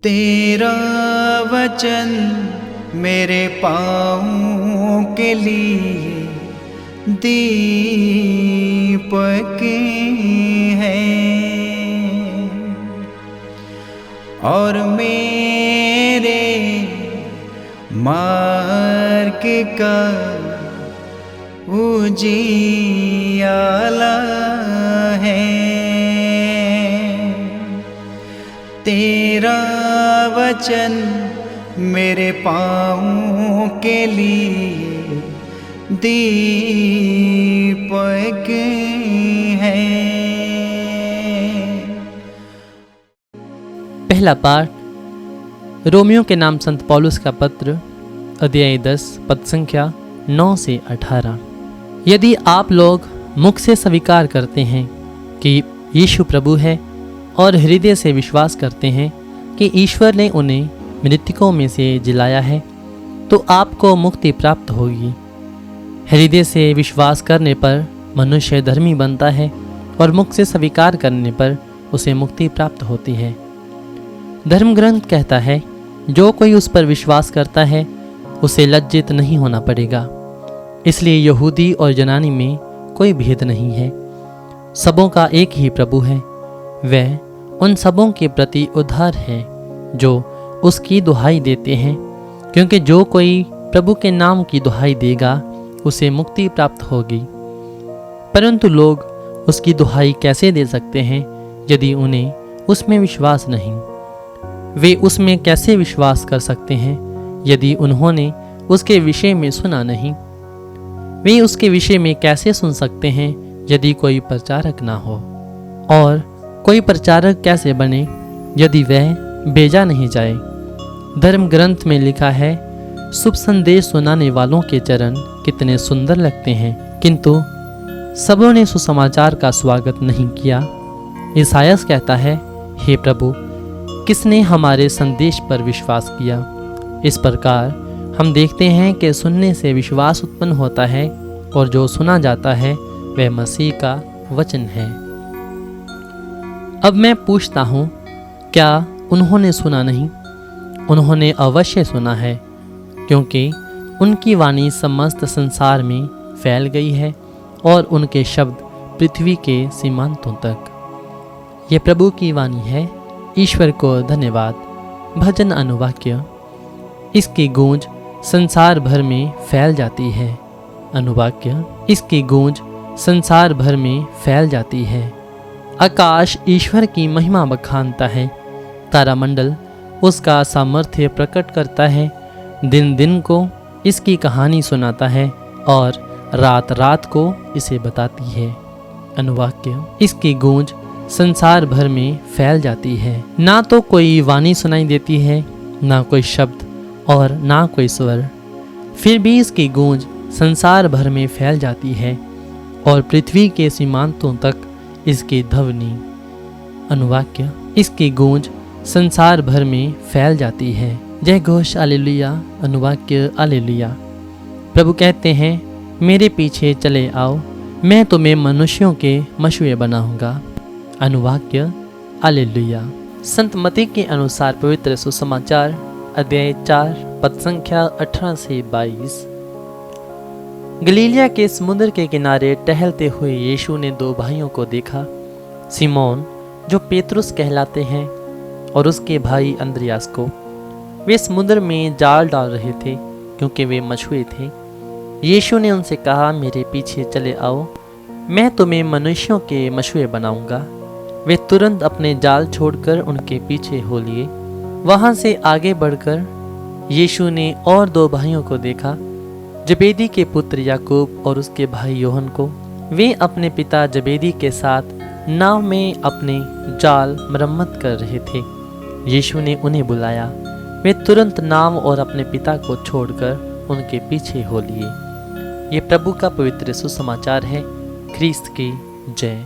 तेरा वचन मेरे पाँव के लिए दीपक है और मेरे मार्ग का उजियाला है। तेरा वचन मेरे पाँव के लिए दीपक है। पहला पाठ रोमियो के नाम संत पौलुस का पत्र अध्याय 10 पद संख्या 9 से 18। यदि आप लोग मुख से स्वीकार करते हैं कि यीशु प्रभु है और हृदय से विश्वास करते हैं कि ईश्वर ने उन्हें मृतकों में से जिलाया है, तो आपको मुक्ति प्राप्त होगी। हृदय से विश्वास करने पर मनुष्य धर्मी बनता है और मुख से स्वीकार करने पर उसे मुक्ति प्राप्त होती है। धर्म ग्रंथ कहता है, जो कोई उस पर विश्वास करता है उसे लज्जित नहीं होना पड़ेगा। इसलिए यहूदी और यूनानी में कोई भेद नहीं है, सबों का एक ही प्रभु है। वह उन सबों के प्रति उद्धार है जो उसकी दुहाई देते हैं, क्योंकि जो कोई प्रभु के नाम की दुहाई देगा उसे मुक्ति प्राप्त होगी। परंतु लोग उसकी दुहाई कैसे दे सकते हैं यदि उन्हें उसमें विश्वास नहीं? वे उसमें कैसे विश्वास कर सकते हैं यदि उन्होंने उसके विषय में सुना नहीं? वे उसके विषय में कैसे सुन सकते हैं यदि कोई प्रचारक ना हो? और कोई प्रचारक कैसे बने यदि वह भेजा नहीं जाए? धर्म ग्रंथ में लिखा है, शुभ संदेश सुनाने वालों के चरण कितने सुंदर लगते हैं, किंतु सबों ने सुसमाचार का स्वागत नहीं किया। ईसायास कहता है, हे प्रभु, किसने हमारे संदेश पर विश्वास किया? इस प्रकार हम देखते हैं कि सुनने से विश्वास उत्पन्न होता है और जो सुना जाता है वह मसीह का वचन है। अब मैं पूछता हूँ, क्या उन्होंने सुना नहीं? उन्होंने अवश्य सुना है, क्योंकि उनकी वाणी समस्त संसार में फैल गई है और उनके शब्द पृथ्वी के सीमांतों तक। ये प्रभु की वाणी है। ईश्वर को धन्यवाद। भजन अनुवाक्य। इसकी गूंज संसार भर में फैल जाती है। अनुवाक्य। इसकी गूंज संसार भर में फैल जाती है। आकाश ईश्वर की महिमा बखानता है, तारामंडल उसका सामर्थ्य प्रकट करता है। दिन दिन को इसकी कहानी सुनाता है और रात रात को इसे बताती है। अनुवाक्य। इसकी गूंज संसार भर में फैल जाती है। ना तो कोई वाणी सुनाई देती है, ना कोई शब्द और ना कोई स्वर, फिर भी इसकी गूंज संसार भर में फैल जाती है और पृथ्वी के सीमांतों तक इसकी ध्वनि। अनुवाक्य। इसकी गूंज संसार भर में फैल जाती है। जय घोष हालेलुया। अनुवाक्य। हालेलुया। प्रभु कहते हैं, मेरे पीछे चले आओ, मैं तुम्हें मनुष्यों के मशुए बनाऊंगा। अनुवाक्य। हालेलुया। संत मत्ती के अनुसार पवित्र सुसमाचार अध्याय 4 पद संख्या 18 से 22। गलीलिया के समुद्र के किनारे टहलते हुए यीशु ने दो भाइयों को देखा, सिमोन जो पेतरुस कहलाते हैं और उसके भाई अंद्रियास को। वे समुद्र में जाल डाल रहे थे क्योंकि वे मछुए थे। यीशु ने उनसे कहा, मेरे पीछे चले आओ, मैं तुम्हें मनुष्यों के मछुए बनाऊंगा। वे तुरंत अपने जाल छोड़कर उनके पीछे हो लिए। वहां से आगे बढ़कर यीशु ने और दो भाइयों को देखा, जबेदी के पुत्र याकूब और उसके भाई योहन को। वे अपने पिता जबेदी के साथ नाव में अपने जाल मरम्मत कर रहे थे। यीशु ने उन्हें बुलाया। वे तुरंत नाव और अपने पिता को छोड़कर उनके पीछे हो लिए। ये प्रभु का पवित्र सुसमाचार है। ख्रीस्त की जय।